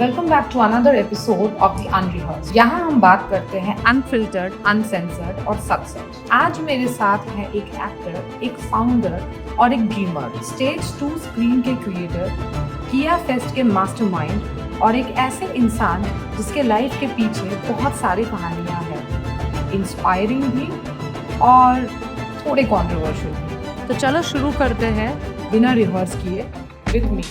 Welcome back to another episode of the unrehearsed. यहाँ हम बात करते हैं अनफिल्टर्ड, अनसेंसर्ड और सच। आज मेरे साथ है एक एक्टर, एक फाउंडर और एक ड्रीमर, स्टेज 2 स्क्रीन के क्रिएटर, किया फेस्ट के मास्टरमाइंड और एक ऐसे इंसान जिसके लाइफ के पीछे बहुत सारी कहानियाँ हैं, इंस्पायरिंग भी और थोड़े कॉन्ट्रोवर्शियल भी। तो चलो शुरू करते हैं बिना रिहर्स किए with me.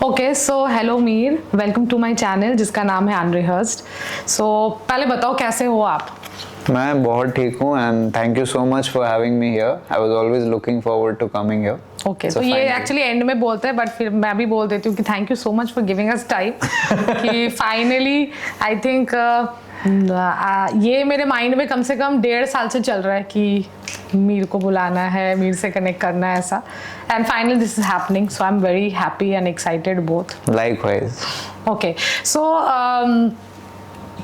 Okay, so hello Mir, welcome to my channel जिसका नाम है अनरिहर्स्ड। सो पहले बताओ कैसे हो आप? मैं बहुत ठीक हूँ and thank you so much for having me here. I was always looking forward to coming here. Okay, तो ये एक्चुअली एंड में बोलते हैं, बट फिर मैं भी बोल देती हूँ कि thank you so much for giving us time कि फाइनली आई थिंक ये मेरे माइंड में कम से कम 1.5 साल से चल रहा है कि मीर को बुलाना है, मीर से कनेक्ट करना है ऐसा, and finally this is happening, so I am very happy and excited both. Likewise. Okay, so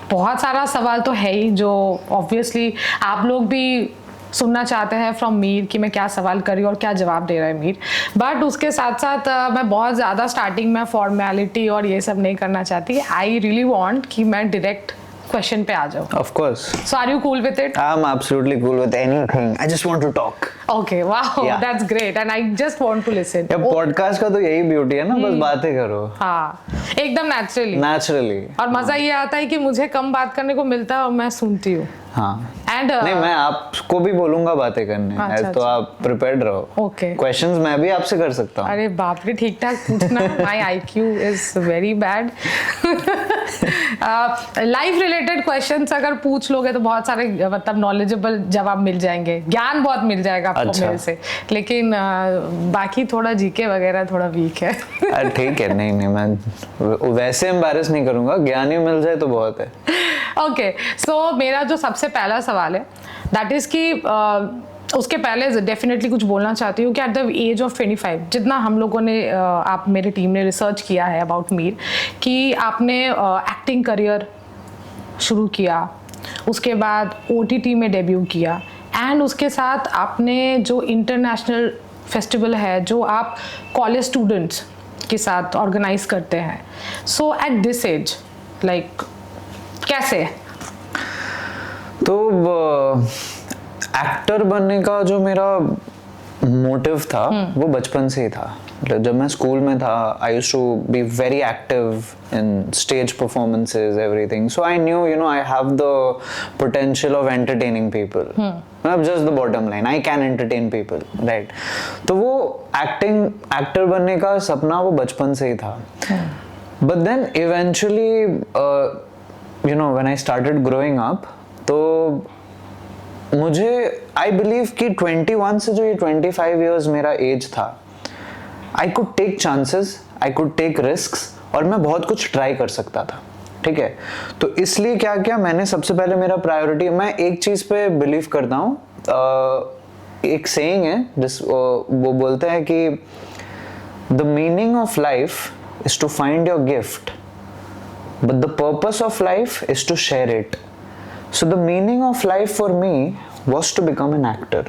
बहुत सारा सवाल तो है ही जो ऑब्वियसली आप लोग भी सुनना चाहते हैं फ्रॉम मीर कि मैं क्या सवाल कर रही हूँ और क्या जवाब दे रहा है मीर, बट उसके साथ साथ मैं बहुत ज़्यादा स्टार्टिंग में फॉर्मेलिटी और ये सब नहीं करना चाहती। आई रियली वांट कि मैं डायरेक्ट क्वेश्चन पे आ जाओ। Of course. So are you cool with it? I'm absolutely cool with anything. I just want to talk. Okay, wow, Yeah. that's great and I just want to listen. ये podcast का तो यही beauty है ना, बस बातें करो। हाँ, एकदम नेचुरली। नेचुरली। और मजा ये आता है कि मुझे कम बात करने को मिलता है और मैं सुनती हूँ। हाँ। एंड नहीं, मैं आपको भी बोलूंगा बातें करने। अच्छा, तो आप प्रिपेयर्ड रहो। ओके। क्वेश्चंस मैं भी आपसे कर सकता हूँ। अरे बाप रे, ठीक ठाक पूछना। My IQ is very bad. Life related questions अगर पूछ लोगे तो बहुत सारे मतलब नॉलेजेबल जवाब मिल जाएंगे, ज्ञान बहुत मिल जाएगा आपको अच्छा। मेरे से, लेकिन बाकी थोड़ा जीके वगैरह थोड़ा वीक है। अरे ठीक है, नहीं नहीं, मैं वैसे एम्बैरेस नहीं करूंगा, ज्ञान ही मिल जाए तो बहुत है। ओके, सो मेरा जो सबसे पहला सवाल है दैट इज कि उसके पहले डेफिनेटली कुछ बोलना चाहती हूँ कि एट द एज ऑफ 25 जितना हम लोगों ने आप मेरी टीम ने रिसर्च किया है अबाउट मीर कि आपने एक्टिंग करियर शुरू किया, उसके बाद OTT में डेब्यू किया एंड उसके साथ आपने जो इंटरनेशनल फेस्टिवल है जो आप कॉलेज स्टूडेंट्स के साथ ऑर्गेनाइज करते हैं, सो एट दिस एज लाइक कैसे? तो एक्टर बनने का जो मेरा मोटिव था वो बचपन से ही था। मतलब जब मैं स्कूल में था I used to be very active in stage performances everything, so I knew I have the potential of entertaining people. मतलब just the bottom line, I can entertain people, right. तो वो एक्टर बनने का सपना वो बचपन से ही था। But then eventually when I started growing up, तो मुझे आई बिलीव कि 21 से जो ये 25 इयर्स मेरा एज था, I could take chances, I could take risks और मैं बहुत कुछ ट्राई कर सकता था। ठीक है, तो इसलिए क्या किया मैंने, सबसे पहले मेरा प्रायोरिटी, मैं एक चीज पे बिलीव करता हूँ, एक सेइंग है जिस वो बोलते हैं कि the meaning of life is to find your gift but the purpose of life is to share it. So the meaning of life for me was to become an actor.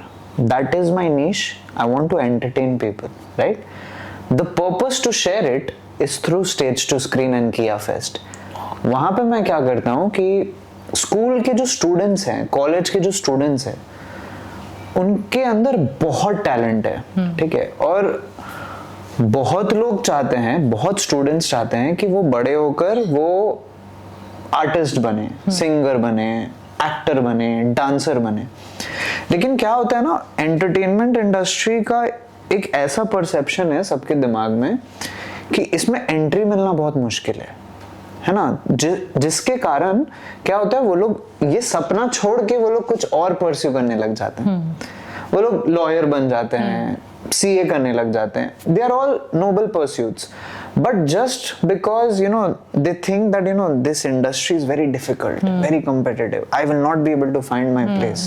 That is my niche. I want to entertain people, right? The purpose to share it is through Stage 2 Screen and Kia Fest. वहाँ पे मैं क्या करता हूँ कि school के जो students हैं, कॉलेज के जो स्टूडेंट्स हैं, उनके अंदर बहुत टैलेंट है, ठीक है, और बहुत लोग चाहते हैं, बहुत स्टूडेंट्स चाहते हैं कि वो बड़े होकर वो आर्टिस्ट बने, सिंगर बने, एक्टर बने, डांसर बने। लेकिन क्या होता है ना, एंटरटेनमेंट इंडस्ट्री का एक ऐसा परसेप्शन है सबके दिमाग में कि इसमें एंट्री मिलना बहुत मुश्किल है ना, जिसके कारण क्या होता है, वो लोग ये सपना छोड़ के वो लोग कुछ और परस्यू करने लग जाते हैं। वो लोग लॉयर बन जाते हैं, CA करने लग जाते हैं। They are all noble pursuits, but just because they think that this industry is very difficult, very competitive, I will not be able to find my place.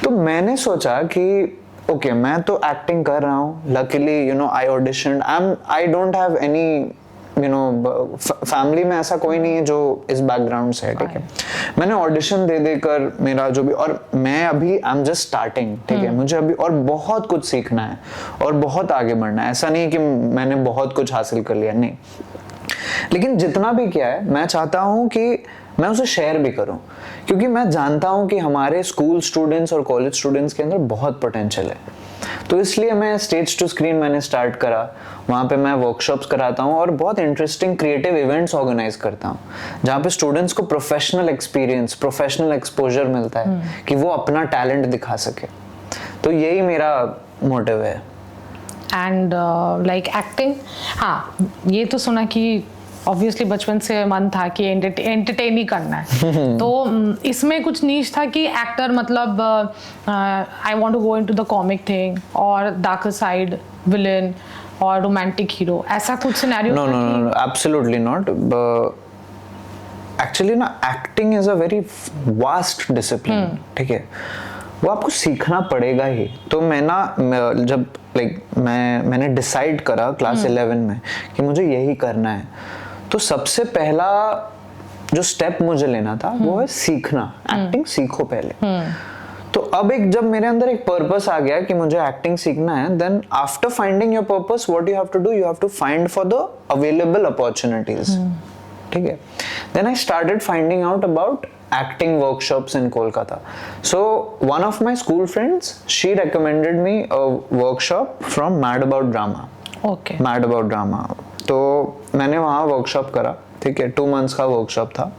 तो मैंने सोचा कि ओके, मैं तो एक्टिंग कर रहा हूँ, luckily I auditioned, I don't have any you know family में ऐसा कोई नहीं है जो इस बैकग्राउंड से है, ठीक है। मैंने ऑडिशन दे देकर मेरा जो भी, और मैं अभी आई एम जस्ट स्टार्टिंग, ठीक है, मुझे अभी और बहुत कुछ सीखना है और बहुत आगे बढ़ना है। ऐसा नहीं कि मैंने बहुत कुछ हासिल कर लिया, नहीं, लेकिन जितना भी किया है मैं चाहता हूं कि मैं उसे शेयर भी करूं, क्योंकि मैं जानता हूं कि हमारे स्कूल स्टूडेंट्स और कॉलेज स्टूडेंट्स के अंदर बहुत पोटेंशियल है। तो इसलिए मैं स्टेज टू स्क्रीन मैंने स्टार्ट करा, वहाँ पे मैं वर्कशॉप्स कराता हूँ और बहुत इंटरेस्टिंग क्रिएटिव इवेंट्स ऑर्गेनाइज करता हूँ, जहाँ पे स्टूडेंट्स को प्रोफेशनल एक्सपीरियंस, प्रोफेशनल एक्सपोजर मिलता है कि वो अपना टैलेंट दिखा सके। तो यही मेरा मोटिव है। एंड लाइक एक्टिंग, हाँ ये तो सुना कि ऑब्वियसली बचपन से मन था कि एंटरटेन ही करना है। तो इसमें कुछ नीश था कि एक्टर मतलब I want to go into the comic thing और डार्कर साइड विलेन और रोमांटिक हीरो, ऐसा कुछ scenario? No no no, absolutely not. Actually ना acting is a very vast discipline, ठीक है, वो आपको सीखना पड़ेगा ही। तो मैं ना जब मैंने डिसाइड करा क्लास 11 में कि मुझे यही करना है, तो सबसे पहला जो स्टेप मुझे लेना था वो है सीखना, एक्टिंग सीखो पहले। तो अब जब मेरे अंदर एक पर्पस आ गया कि मुझे एक्टिंग सीखना है, then after finding your purpose what you have to do, you have to find for the available opportunities, ठीक है। Then I started finding out about acting workshops in Kolkata. So one of my school friends, she recommended me a workshop from Mad About Drama. Okay. Mad About Drama. तो मैंने वहाँ workshop करा, ठीक है, 2 months का workshop था।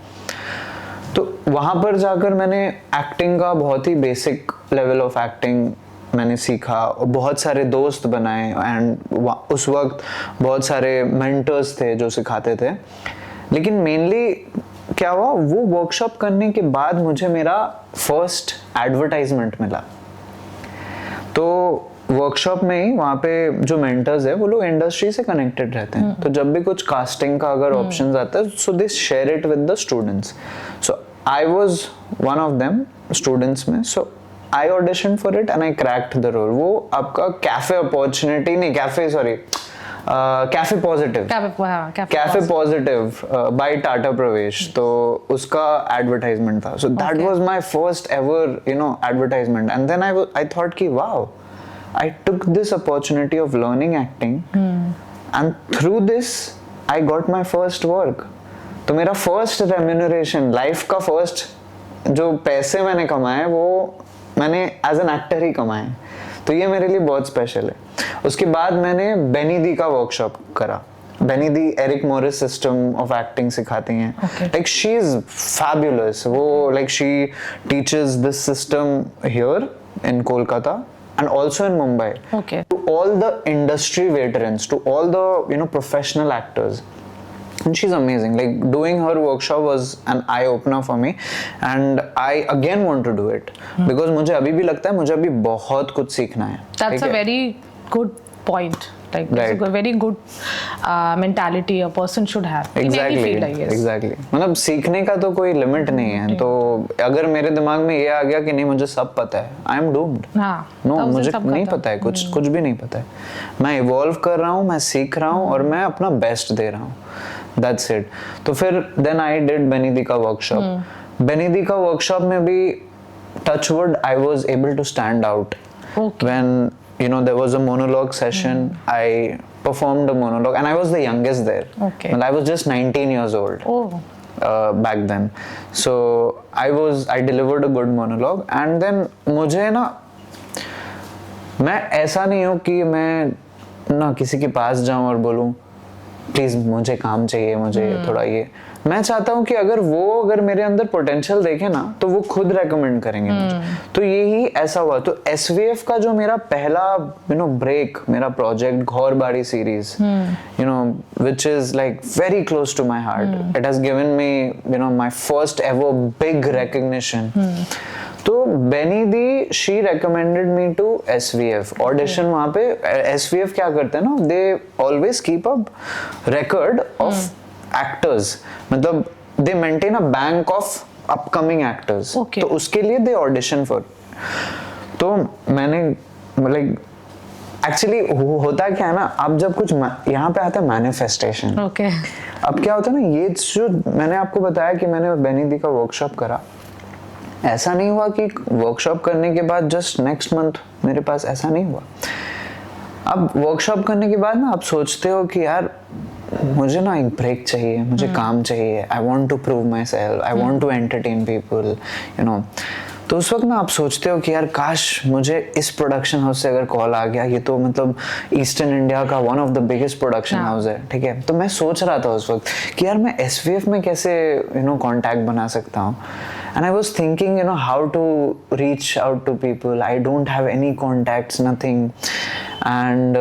तो वहाँ पर जाकर मैंने एक्टिंग का बहुत ही बेसिक लेवल ऑफ एक्टिंग मैंने सीखा और बहुत सारे दोस्त बनाए, एंड उस वक्त बहुत सारे मेंटर्स थे जो सिखाते थे। लेकिन मेनली क्या हुआ, वो वर्कशॉप करने के बाद मुझे मेरा फर्स्ट एडवर्टाइजमेंट मिला। तो वर्कशॉप में ही वहाँ पे जो मेंटर्स है वो लोग इंडस्ट्री से कनेक्टेड रहते हैं, तो जब भी कुछ कास्टिंग का अगर ऑप्शंस आता है, so they share it with the students. So I was one of them students में। So I audition for it and I cracked the role. वो आपका कैफे अपॉर्चुनिटी नहीं, cafe positive, cafe positive by Tata Pravesh, तो उसका advertisement था। So that was my first ever you know advertisement, and then I thought कि wow, I took this opportunity of learning acting and through this I got my first work. तो मेरा first remuneration, life का first जो पैसे मैंने कमाए वो मैंने एज एन एक्टर ही कमाए, तो ये मेरे लिए बहुत स्पेशल है। उसके बाद मैंने बेनी दी का वर्कशॉप करा। Beni di Eric Morris system of acting सिखाती हैं, लाइक शी इज फैबुलस। वो like she teaches this system here in Kolkata and also in Mumbai, to all the industry veterans, to all the you know professional actors, and she's amazing. Like doing her workshop was an eye opener for me, and I again want to do it because मुझे अभी भी लगता है मुझे अभी बहुत कुछ सीखना है। That's a very good point. Like right. It's a very good mentality a person should have. Exactly. In any field, I guess. Exactly. मतलब सीखने का तो कोई लिमिट नहीं है। तो अगर मेरे दिमाग में ये आ गया कि नहीं मुझे सब पता है, I am doomed. हाँ. No, मुझे नहीं पता है, कुछ भी नहीं पता है। मैं इवॉल्व कर रहा हूँ, मैं सीख रहा हूँ और मैं अपना बेस्ट दे रहा हूँ। That's it. तो फिर then I did बेनीदी का वर्कशॉप। बेनीदी का वर्कशॉप में भी touch wood I was able to stand out. Okay. When you know there was a monologue session, I performed a monologue and I was the youngest there. Okay. And I was just 19 years old. Oh. Back then. So I delivered a good monologue, and then मुझे ना, मैं ऐसा नहीं हूँ कि मैं ना किसी के पास जाऊँ और बोलूँ प्लीज मुझे काम चाहिए, मुझे थोड़ा ये। मैं चाहता हूँ कि अगर मेरे अंदर पोटेंशियल देखे ना तो वो खुद रेकमेंड करेंगे मुझे। तो यही ऐसा हुआ। तो एसवीएफ का जो मेरा पहला ब्रेक, मेरा project Ghourbari series, which is like very close to my heart. It has given me my first ever big recognition. तो Beni di she recommended me to SVF audition. वहाँ पे एसवीएफ क्या करते हैं ना, they always keep up record of actors, मतलब they maintain a bank of upcoming actors. तो उसके लिए दे ऑडिशन फॉर। तो मैंने एक्चुअली होता क्या है ना, अब जब कुछ यहाँ पे आता है मैनिफेस्टेशन। ओके अब क्या होता है ना, ये जो मैंने आपको बताया कि मैंने बेनी दी का वर्कशॉप करा, ऐसा नहीं हुआ कि वर्कशॉप करने के बाद जस्ट नेक्स्ट मंथ मेरे पास, ऐसा नहीं हुआ। अब वर्कशॉप करने के बाद ना आप सोचते हो कि यार मुझे ना एक ब्रेक चाहिए, मुझे काम चाहिए, I want to prove myself, I want to entertain people, you know. तो उस वक्त ना आप सोचते हो कि यार काश मुझे इस प्रोडक्शन हाउस से अगर कॉल आ गया, ये तो मतलब ईस्टर्न इंडिया का one of the biggest production house है, ठीक है। तो मैं सोच रहा था उस वक्त कि यार मैं SVF में कैसे कॉन्टैक्ट बना सकता हूँ। And I was thinking, how to reach out to people. I don't have any contacts, nothing. And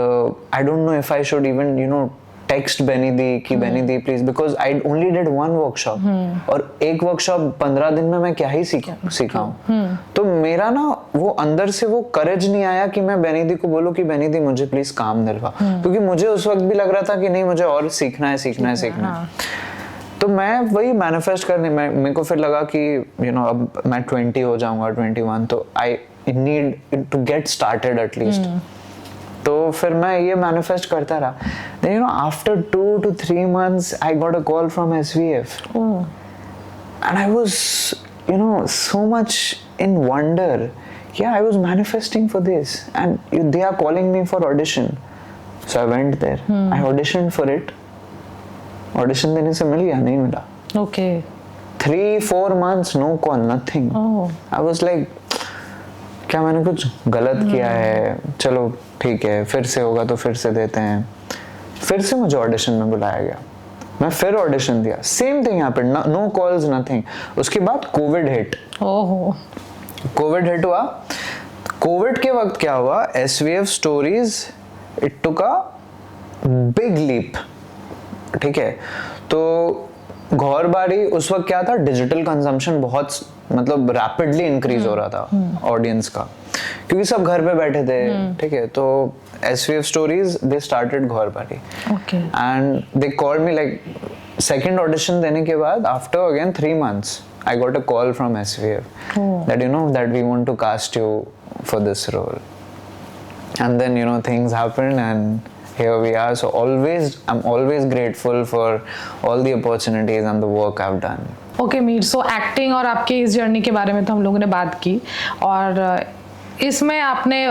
I don't know if I should even, text Benny Di कि Benny Di please, because I only did one workshop. और एक workshop 15 दिन में मैं क्या ही सीखा हूँ। तो मेरा ना वो अंदर से वो courage नहीं आया कि मैं Benny Di को बोलूँ कि Benny Di मुझे please काम दिलवा, क्योंकि मुझे उस वक्त भी लग रहा था कि नहीं, मुझे और सीखना है। तो मैं वही मैनिफेस्ट करने, मेरे को फिर लगा कि अब मैं 20 हो जाऊंगा, 21, तो I need to get started at least. तो फिर मैं ये मैनिफेस्ट करता रहा। Then after 2 to 3 months I got a call from SVF. And I was so much in wonder. Yeah, I was manifesting for this and they are calling me for audition. So I went there. I auditioned for it. Audition देने से मिल गया, नहीं मिला। Okay 3-4 months no call, nothing. I was like क्या मैंने कुछ गलत किया है, चलो ठीक है फिर से होगा तो फिर से देते हैं। फिर से मुझे ऑडिशन में बुलाया गया, मैं फिर ऑडिशन दिया, same thing happened, no calls, nothing. उसके बाद कोविड हिट। ओहो, कोविड हिट हुआ। कोविड के वक्त क्या हुआ, SVF stories it took a big leap, ठीक है। तो घौर बारी उस वक्त क्या था, डिजिटल कंजम्पशन बहुत मतलब रैपिडली इंक्रीज हो रहा था ऑडियंस का, क्योंकि सब घर पे बैठे थे, ठीक है। तो SVF स्टोरीज दे स्टार्टेड घौर बारी, and they called me like second audition देने के बाद after again 3 months I got a call from SVF that that we want to cast you for this role, and then things happened and here we are. So I'm always grateful for all the opportunities and the work I've done. Okay Mir, so acting और आपके इस journey के बारे में तो हम लोगों ने बात की, और इसमें आपने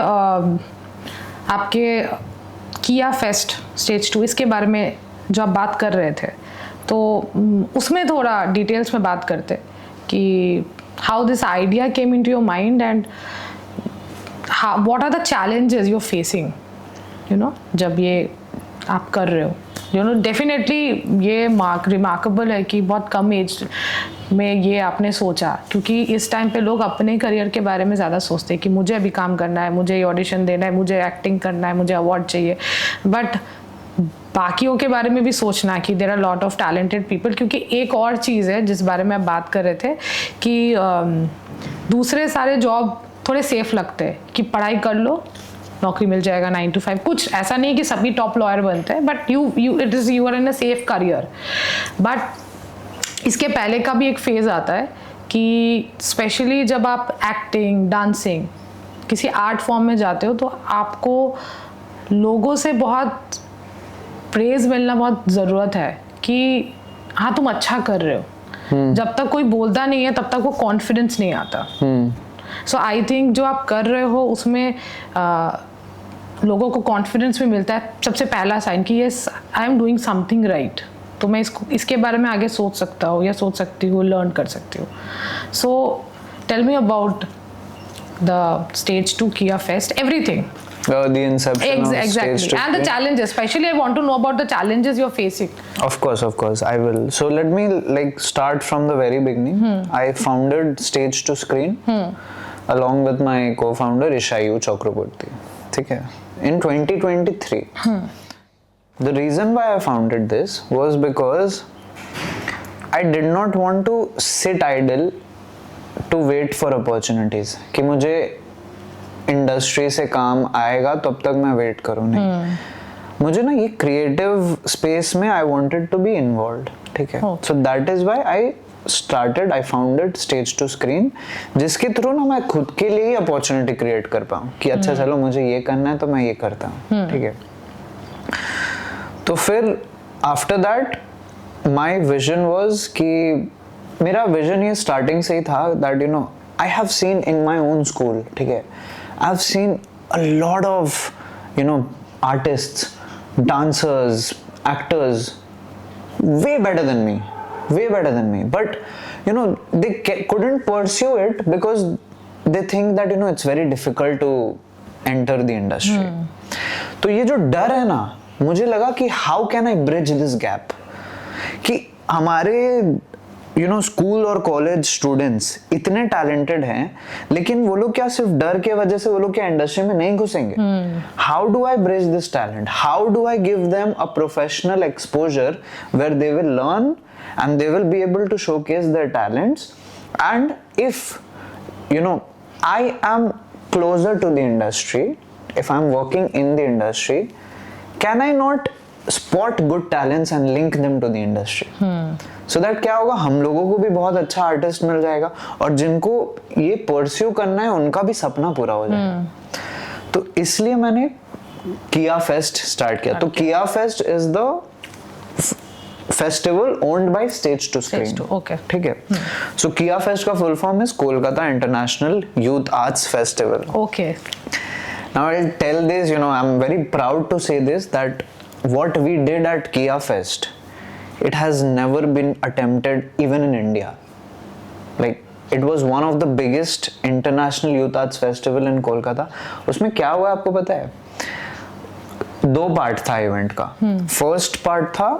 आपके किया फेस्ट स्टेज 2 इसके बारे में जो आप बात कर रहे थे, तो उसमें थोड़ा डिटेल्स में बात करते कि how this idea came into your mind and what are the challenges you are facing, जब ये आप कर रहे हो। डेफिनेटली ये रिमार्केबल है कि बहुत कम एज में ये आपने सोचा, क्योंकि इस टाइम पे लोग अपने करियर के बारे में ज़्यादा सोचते हैं कि मुझे अभी काम करना है, मुझे ये ऑडिशन देना है, मुझे एक्टिंग करना है, मुझे अवार्ड चाहिए, बट बाकियों के बारे में भी सोचना कि there are lot of talented people. क्योंकि एक और चीज़ है जिस बारे में आप बात कर रहे थे कि दूसरे सारे जॉब थोड़े सेफ लगते हैं कि पढ़ाई कर लो, नौकरी मिल जाएगा 9 to 5, कुछ ऐसा नहीं कि सभी टॉप लॉयर बनते हैं, but you are in a safe career. But इसके पहले का भी एक फेज़ आता है कि स्पेशली जब आप एक्टिंग, डांसिंग, किसी आर्ट फॉर्म में जाते हो, तो आपको लोगों से बहुत प्रेज मिलना बहुत ज़रूरत है कि हाँ तुम अच्छा कर रहे हो। जब तक कोई बोलता नहीं है तब तक वो कॉन्फिडेंस नहीं आता। सो आई थिंक जो आप कर रहे हो उसमें लोगों को कॉन्फिडेंस भी मिलता है, सबसे पहला साइन कि yes I am doing something right, तो मैं इसके बारे में आगे सोच सकता हूँ या सोच सकती हूँ, लर्न कर सकती हूँ। So tell me about the stage 2 Kia Fest, everything. The inception of exactly. stage 2 and the challenges, especially I want to know about the challenges you're facing. Of course I will. So let me start from the very beginning. I founded Stage 2 Screen along with my co-founder Ishayu Chakraborty, ठीक है, in 2023. The reason why I founded this was because I did not want to sit idle to wait for opportunities कि मुझे industry से काम आएगा तब तक मैं वेट करूँ, नहीं। मुझे ना ये क्रिएटिव स्पेस में I wanted to be involved, ठीक है। So that is why I started, I founded Stage to Screen, जिसके थ्रू ना मैं खुद के लिए ही अपॉर्चुनिटी क्रिएट कर पाऊँ कि अच्छा चलो मुझे ये करना है तो मैं ये करता हूँ, ठीक है। तो फिर after that my vision was कि मेरा विजन ये स्टार्टिंग से ही था that you know I have seen in my own school, ठीक है, I have seen a lot of you know artists, dancers, actors, way better than me, but you know they couldn't pursue it because they think that you know it's very difficult to enter the industry. तो ये जो डर है ना, मुझे लगा कि how can I bridge this gap, कि हमारे यू नो स्कूल और कॉलेज स्टूडेंट्स इतने टैलेंटेड हैं, लेकिन वो लोग क्या सिर्फ डर के वजह से वो लोग क्या इंडस्ट्री में नहीं घुसेंगे? How do I bridge this talent? How do I give them a professional exposure where they will learn and they will be able to showcase their talents, and if you know I am closer to the industry, if I am working in the industry, can I not spot good talents and link them to the industry, so that क्या होगा, हम लोगों को भी बहुत अच्छा artist मिल जाएगा और जिनको ये परस्यू करना है उनका भी सपना पूरा हो जाएगा। तो इसलिए मैंने किया फेस्ट स्टार्ट किया। तो KIYA fest is the festival owned by stage to screen, ठीक है। सो किया फेस्ट का full form is Kolkata international youth arts festival. Okay, now I will tell this, you know I am very proud to say this that what we did at Kia Fest, it has never been attempted even in India. Like it was one of the biggest international youth arts festival in Kolkata. उसमें क्या हुआ आपको पता है? 2 part था event का। First part था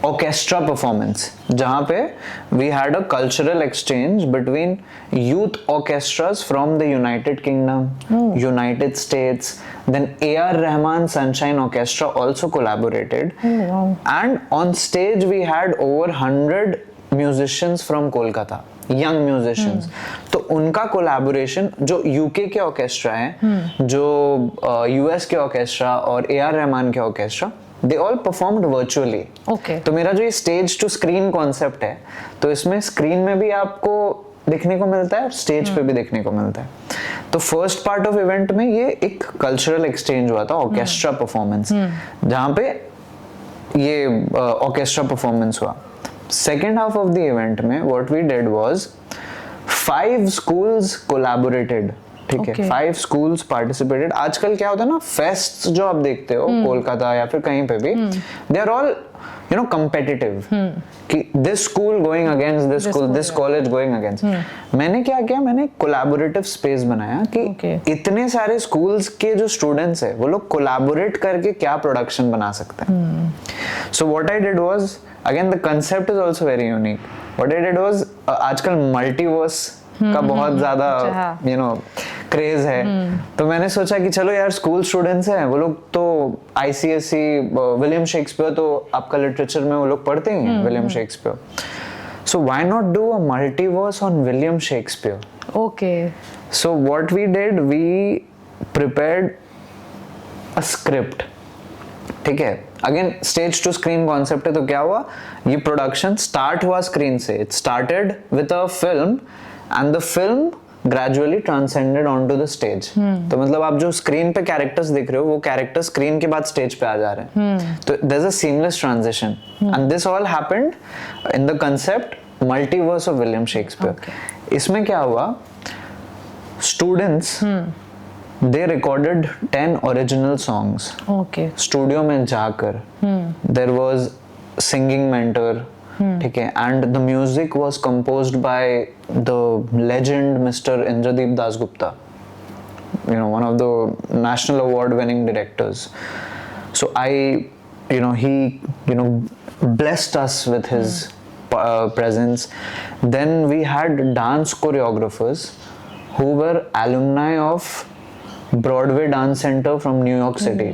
orchestra performance, जहाँ पे we had a cultural exchange between youth orchestras from the United Kingdom, United States, then A.R. Rahman Sunshine Orchestra also collaborated. And on stage we had over 100 musicians from Kolkata, young musicians. तो उनका collaboration जो UK के orchestra हैं, जो US के orchestra और A.R. Rahman के orchestra, they all performed virtually. Okay. तो मेरा जो ये स्टेज टू स्क्रीन कॉन्सेप्ट है, तो इसमें स्क्रीन में भी आपको देखने को मिलता है और स्टेज पे भी देखने को मिलता है। तो फर्स्ट पार्ट ऑफ इवेंट में ये एक कल्चरल एक्सचेंज हुआ था, ऑर्केस्ट्रा परफॉर्मेंस, जहाँ पे ये ऑर्केस्ट्रा परफॉर्मेंस हुआ। Second half of the event में what we did was 5 schools collaborated, ठीक है, 5 schools पार्टिसिपेटेड। आजकल क्या होता है ना, फेस्ट जो आप देखते हो कोलकाता या फिर कहीं पे भी, they are all you know competitive, कि this school going against this school, this college going against. मैंने क्या किया, मैंने कोलैबोरेटिव स्पेस बनाया कि इतने सारे स्कूल्स के जो स्टूडेंट्स है वो लोग कोलैबोरेट करके क्या प्रोडक्शन बना सकते हैं। So what I did was, again the concept is also very unique. What I did was, आजकल मल्टीवर्स का बहुत ज्यादा यू नो क्रेज है, तो मैंने सोचा कि चलो यार स्कूल स्टूडेंट्स हैं वो लोग, तो आईसीएसई विलियम शेक्सपियर तो आपका लिटरेचर में वो लोग पढ़ते ही हैं, William Shakespeare, so why not do a multiverse on William Shakespeare. Okay, so what we did, we prepared a script, ठीक है, again stage to screen concept है। तो क्या हुआ, ये प्रोडक्शन स्टार्ट हुआ स्क्रीन से, it started with a film and the film gradually transcended on to the stage. तो मतलब आप जो स्क्रीन पे कैरेक्टर्स देख रहे हो, वो कैरेक्टर स्क्रीन के बाद स्टेज पे आ जा रहे हैं। तो there is a seamless transition and this all happened in the concept multiverse of William Shakespeare. इसमें क्या हुआ, students they recorded 10 original songs. Okay. Studio में जाकर there was singing mentor, ठीक है, and the music was composed by the legend Mr. Indradeep Dasgupta, you know, one of the national award winning directors. So he blessed us with his presence. Then we had dance choreographers who were alumni of Broadway Dance Center from New York City.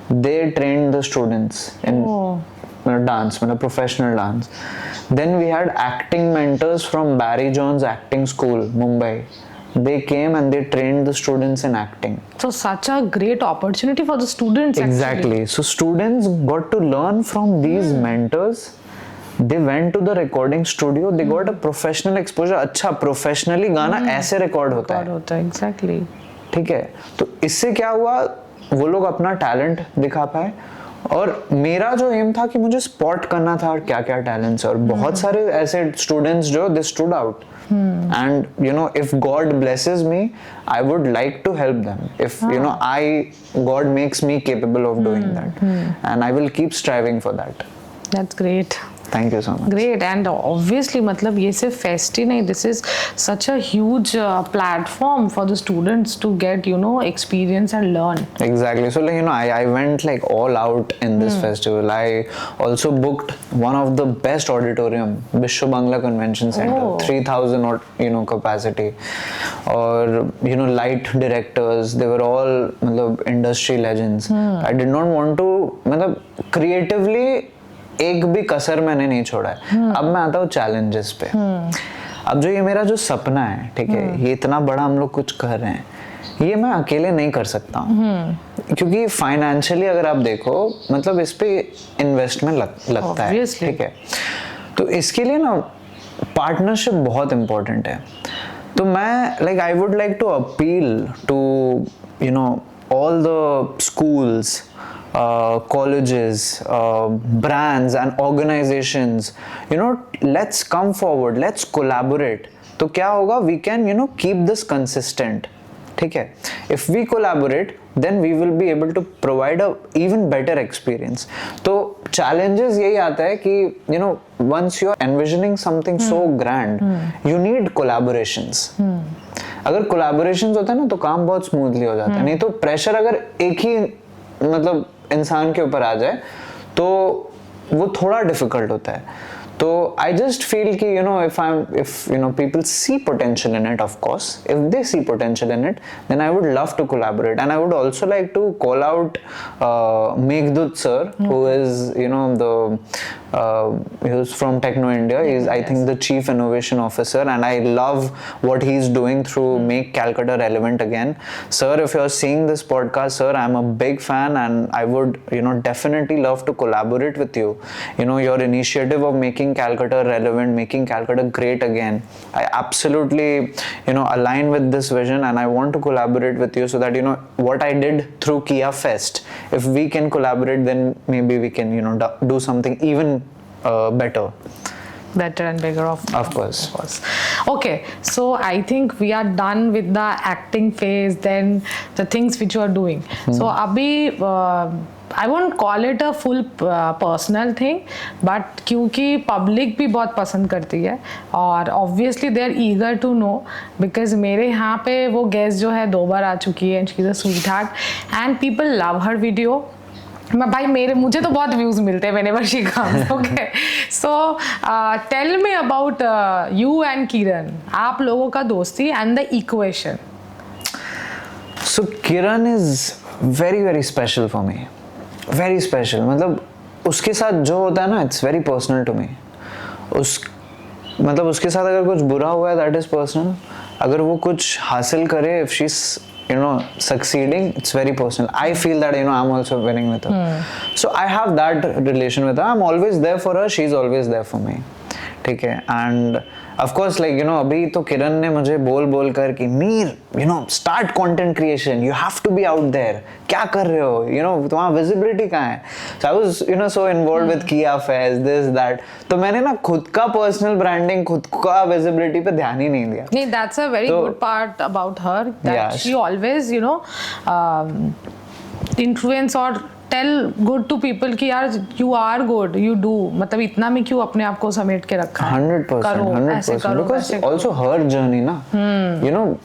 They trained the students in dance, professional dance. Then we had acting mentors from Barry Jones Acting School, Mumbai. They came and they trained the students in acting. So such a great opportunity for the students. Exactly. Actually. So students got to learn from these mentors they went to the recording studio, they got a professional exposure. अच्छा professionally गाना ऐसे record होता है, exactly. ठीक है. तो इससे क्या हुआ, वो लोग अपना टैलेंट दिखा पाए, और मेरा जो एम था कि मुझे स्पॉट करना था क्या क्या टैलेंट्स, और बहुत सारे ऐसे स्टूडेंट्स जो they stood out. And you know, if God blesses me, I would like to help them. If you know, God makes me capable of doing that, and I will keep striving for that. That's great. Thank you so much. Great. And obviously मतलब ये सिर्फ fest ही नहीं, this is such a huge platform for the students to get, you know, experience and learn. Exactly. So like, you know, I went like all out in this festival. I also booked one of the best auditorium, Vishwa Bangla Convention Center, 3,000 or you know capacity, or you know light directors. They were all मतलब industry legends. I did not want to मतलब creatively एक भी कसर मैंने नहीं छोड़ा है. अब मैं आता हूँ चैलेंजेस पे. अब जो ये मेरा जो सपना है, ठीक है, ये इतना बड़ा हम लोग कुछ कर रहे हैं, ये मैं अकेले नहीं कर सकता हूँ, क्योंकि फाइनेंशियली अगर आप देखो मतलब इस पे इन्वेस्टमेंट लगता है, ठीक है. तो इसके लिए ना पार्टनरशिप बहुत इम्पोर्टेंट है. तो मैं like I would like to appeal to you know all the schools, colleges, brands and organizations, you know, let's come forward, let's collaborate. तो क्या होगा, we can you know keep this consistent, ठीक है. If we collaborate, then we will be able to provide a even better experience. तो challenges यही आता है कि you know once you are envisioning something so grand, you need collaborations. अगर collaborations होता है ना तो काम बहुत स्मूथली हो जाता है. नहीं तो प्रेशर अगर एक ही मतलब इंसान के ऊपर आ जाए तो वो थोड़ा डिफिकल्ट होता है. तो आई जस्ट फील कि you know if you know people see potential in it, of course if they see potential in it, then I would love to collaborate. And I would also like to call out Meghdoot sir, who is you know he was from Techno India. He's I think the Chief Innovation Officer, and I love what he's doing through Make Calcutta Relevant again. Sir, if you're seeing this podcast, sir, I'm a big fan, and I would you know definitely love to collaborate with you. You know, your initiative of making Calcutta relevant, making Calcutta great again, I absolutely you know align with this vision, and I want to collaborate with you so that you know what I did through Kia Fest, if we can collaborate, then maybe we can you know do something even better and bigger, of course. Okay, so I think we are done with the acting phase, then the things which you are doing. So abhi I won't call it a full personal thing, but क्योंकि public भी बहुत पसंद करती है और obviously they are eager to know, because मेरे यहाँ पे वो गेस्ट जो है 2 बार आ चुकी है, and she is a sweetheart and people love her video. भाई मुझे तो बहुत व्यूज मिलते हैं whenever she comes. Okay, so tell me about you and Kiran, आप लोगों का दोस्ती and the equation. So Kiran is very very special for me, very special. मतलब उसके साथ जो होता है ना, it's very personal to me. मतलब उसके साथ अगर कुछ बुरा हुआ है, that is personal. अगर वो कुछ हासिल करे, if she's you know succeeding, it's very personal. I feel that you know I'm also winning with her. So I have that relation with her. I'm always there for her, she's always there for me, ठीक है. And of course like you know अभी तो किरण ने मुझे बोल कर कि Mir you know start content creation, you have to be out there, क्या कर रहे हो, you know तुम्हारा visibility कहाँ है. So I was you know so involved with Kia Fest, this that. तो मैंने ना खुद का personal branding, खुद का visibility पे ध्यान ही नहीं दिया. नहीं, that's a very good part about her, that she always you know influence or tell good to people कि यार you are good, you do. मतलब इतना में क्यों अपने आप को समेट के रखा है. 100%, because also her journey ना, you know,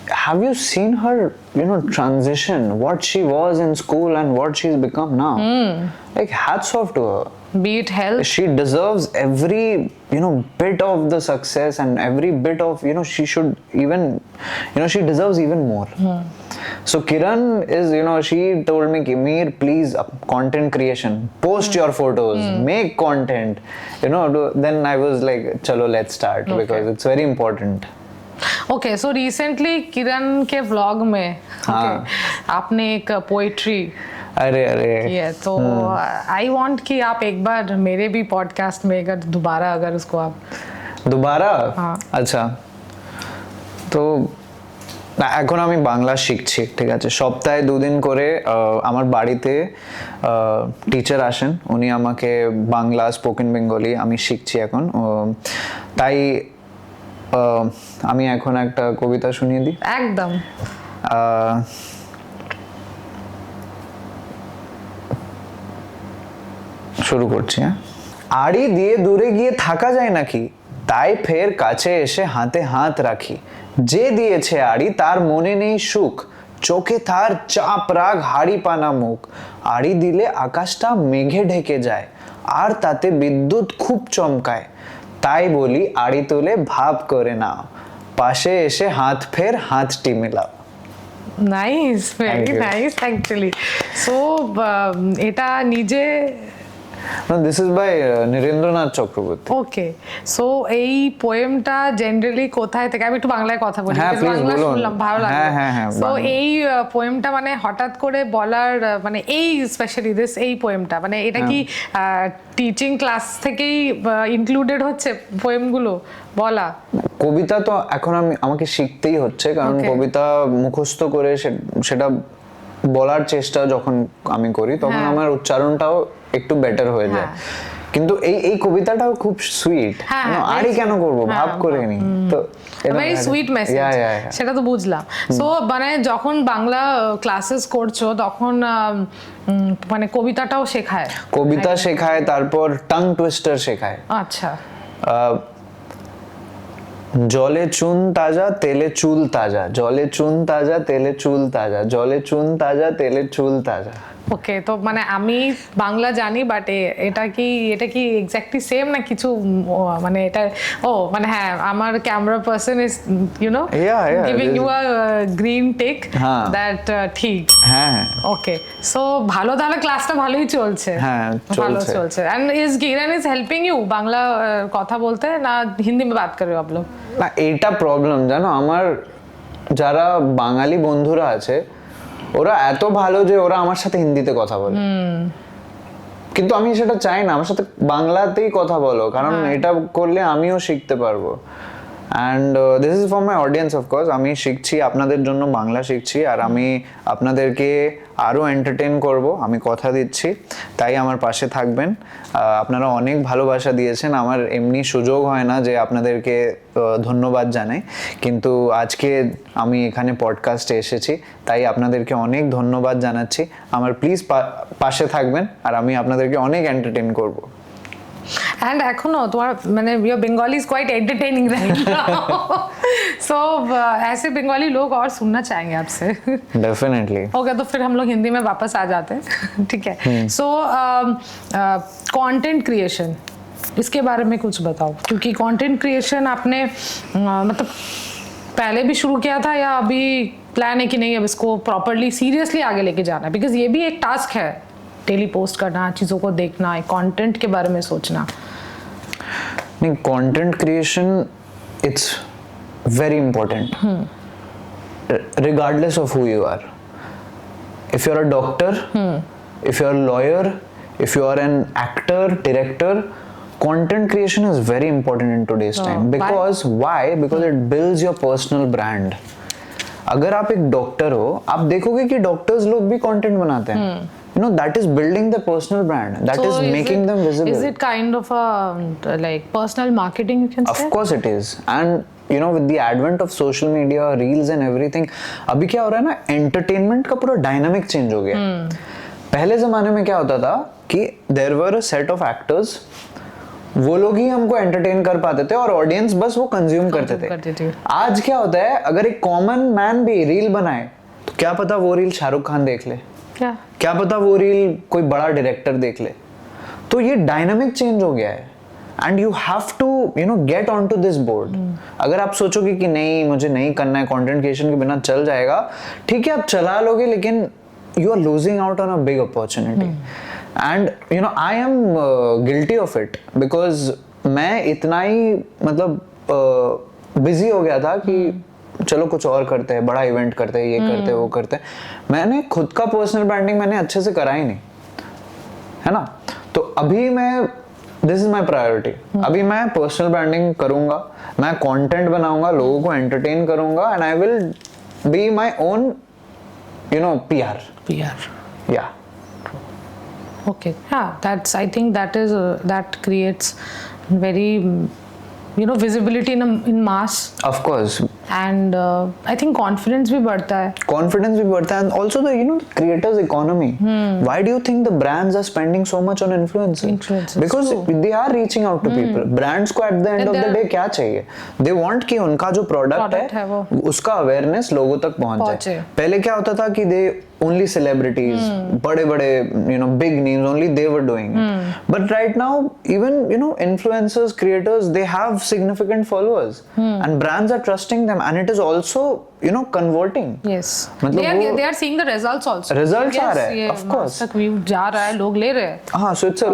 have you seen her you know transition, what she was in school and what she's become now? Like hats off to her. Be it health, she deserves every you know bit of the success, and every bit of you know she should even you know she deserves even more. So Kiran is you know she told me, Meer, please content creation, post your photos, make content, you know. Then I was like, chalo let's start, because it's very important. Okay, so recently किरण के vlog में आपने एक poetry अरे अरे ये तो I want कि आप एक बार मेरे भी पॉडकास्ट में अगर दोबारा अगर उसको आप दोबारा हाँ। আচ্ছা তো এখন আমি বাংলা শিখছি ঠিক আছে সপ্তাহে 2 দিন করে আমার বাড়িতে টিচার আসেন উনি আমাকে বাংলা স্পোকেন বেঙ্গলি আমি শিখছি এখন তাই আমি এখন একটা কবিতা শুনিয়ে দিই একদম শুরু করছি হ্যাঁ আড়ি দিয়ে দূরে গিয়ে থাকা যায় নাকি তাই ফের কাছে এসে হাতে হাত রাখি যে দিয়েছে আড়ি তার মনে নেই সুখ চোখে তার চাপ রাগ হাড়ি পানা মুখ আড়ি দিলে আকাশটা মেঘে ঢেকে যায় আর তাতে বিদ্যুৎ খুব চমকায় তাই বলি আড়ি তুলে ভাব করে নাও পাশে এসে হাত ফের হাতটি মেলাও nice very nice actually so এটা নিজে No, this is by Nirendranath Chakraborty. Okay so এই পোয়েমটা জেনারেলি কোথায় থেকে আমি একটু বাংলায় কথা বলি হ্যাঁ, because please বাংলা বলুন। শুনলাম ভালো লাগলো হ্যাঁ, সো বাংলা। এই পোয়েমটা মানে হঠাৎ করে বলার মানে এই স্পেশালি দিস এই পোয়েমটা মানে এটা কি টিচিং ক্লাস থেকেই ইনক্লুডেড হচ্ছে পোয়েমগুলো বলা কবিতা তো এখন আমাকে শিখতেই হচ্ছে কারণ Okay. কবিতা মুখস্থ করে সেটা বলার চেষ্টা যখন আমি করি তখন হ্যাঁ। আমার উচ্চারণটাও একটু বেটার হয়ে যায় কিন্তু এই কবিতাটাও খুব সুইট হ্যাঁ, হ্যাঁ, আরই কেন করব হ্যাঁ, ভাব করে নি তো ভেরি সুইট মেসেজ সেটা তো বুঝলাম সো মানে যখন বাংলা ক্লাসেস করছো তখন মানে কবিতাটাও শেখায় কবিতা শেখায় তারপর টাং টুইস্টার শেখায় আচ্ছা জলে চুন তাজা তেলে চুল তাজা জলে চুন তাজা তেলে চুল তাজা জলে চুন তাজা তেলে চুল তাজা ওকে তো মানে আমি বাংলা জানি বাট এটা কি এক্স্যাক্টলি সেম না কিছু মানে এটা মানে হ্যাঁ আমার camera person is you know Yeah, giving you a green take হ্যাঁ। দ্যাট ঠিক হ্যাঁ ওকে সো ভালো তাহলে ক্লাসটা ভালোই চলছে হ্যাঁ, ভালো চলছে। চলছে and is Kiran is helping you Bangla কথা বলতে না হিন্দি में बात कर रहे हो आप लोग না এইটা প্রবলেম জানো আমার যারা বাঙালি বন্ধুরা আছে ওরা এত ভালো যে ওরা আমার সাথে হিন্দিতে কথা বলে কিন্তু আমি সেটা চাই না আমার সাথে বাংলাতেই কথা বলো কারণ এটা করলে আমিও শিখতে পারবো and this is for my audience of course আমি শিখছি আপনাদের জন্য বাংলা শিখছি আর আমি আপনাদেরকে আরও এন্টারটেন করব আমি কথা দিচ্ছি তাই আমার পাশে থাকবেন আপনারা অনেক ভালোবাসা দিয়েছেন আমার এমনি সুযোগ হয় না যে আপনাদেরকে ধন্যবাদ জানাই কিন্তু আজকে আমি এখানে পডকাস্টে এসেছি তাই আপনাদেরকে অনেক ধন্যবাদ জানাচ্ছি আমার প্লিজ পাশে থাকবেন আর আমি আপনাদেরকে অনেক এন্টারটেন করব एंड एखोनो तुम्हारा मैंने your Bengali is quite entertaining right so ऐसे बंगाली लोग और सुनना चाहेंगे आपसे डेफिनेटली ओके तो फिर हम लोग हिंदी में वापस आ जाते हैं ठीक है सो कंटेंट क्रिएशन इसके बारे में कुछ बताओ क्योंकि कंटेंट क्रिएशन आपने मतलब पहले भी शुरू किया था या अभी प्लान है कि नहीं अब इसको प्रॉपरली सीरियसली आगे लेके जाना है बिकॉज ये भी एक टास्क है डेली पोस्ट करना चीज़ों को देखना कंटेंट के बारे में सोचना नहीं content creation it's very important regardless of who you are if you're a doctor if you're a lawyer if you are an actor director content creation is very important in today's time because why because it builds your personal brand अगर आप एक doctor हो आप देखोगे कि doctors लोग भी content बनाते हैं you know that is building the personal brand that is making them visible is it kind of a like personal marketing you can say of course it is and you know with the advent of social media reels and everything अभी क्या हो रहा है ना entertainment का पूरा dynamic change हो गया पहले जमाने में क्या होता था कि there were a set of actors वो लोग ही हमको एंटरटेन कर पाते थे और ऑडियंस बस वो कंज्यूम करते थे आज क्या होता है अगर एक कॉमन मैन भी रील बनाए तो क्या पता वो रील शाहरुख खान देख ले क्या पता वो रील कोई बड़ा डायरेक्टर देख ले तो ये डायनामिक चेंज हो गया है and you have to you know get on to this board अगर आप सोचोगे कि नहीं मुझे नहीं करना है कंटेंट क्रिएशन के बिना चल जाएगा ठीक है आप चला लोगे लेकिन you are losing out on a big opportunity and you know I am guilty of it because मैं इतना ही मतलब बिजी हो गया था कि चलो कुछ और करते हैं, बड़ा इवेंट करते हैं, ये करते हैं, वो करते हैं। मैंने खुद का पर्सनल ब्रांडिंग मैंने अच्छे से करा ही नहीं, है ना। तो अभी मैं, दिस इज माई प्रायोरिटी, अभी मैं पर्सनल ब्रांडिंग करूंगा, मैं कंटेंट बनाऊंगा, लोगों को एंटरटेन करूंगा, and I will be my own PR. Yeah. Okay, yeah, I think that creates very visibility in mass, Of course. and I think confidence भी बढ़ता है. And also the creators economy. Why do you think the brands are spending so much on influencers? Influencers, Because true. they are reaching out to people. Brands को at the end of the day क्या चाहिए? They want कि उनका जो product है वो उसका awareness लोगों तक पहुंच पहुंचे. जाए. पहले क्या होता था कि they only celebrities, बड़े big names, only they were doing it. But right now, even influencers, creators, they have significant followers, and brands are trusting them, and it is also converting. Yes, मतलब they are seeing the results also. Results Yes, आ रहा है, ये of course. तक view जा रहा है, लोग ले रहे हैं. हाँ, so it's a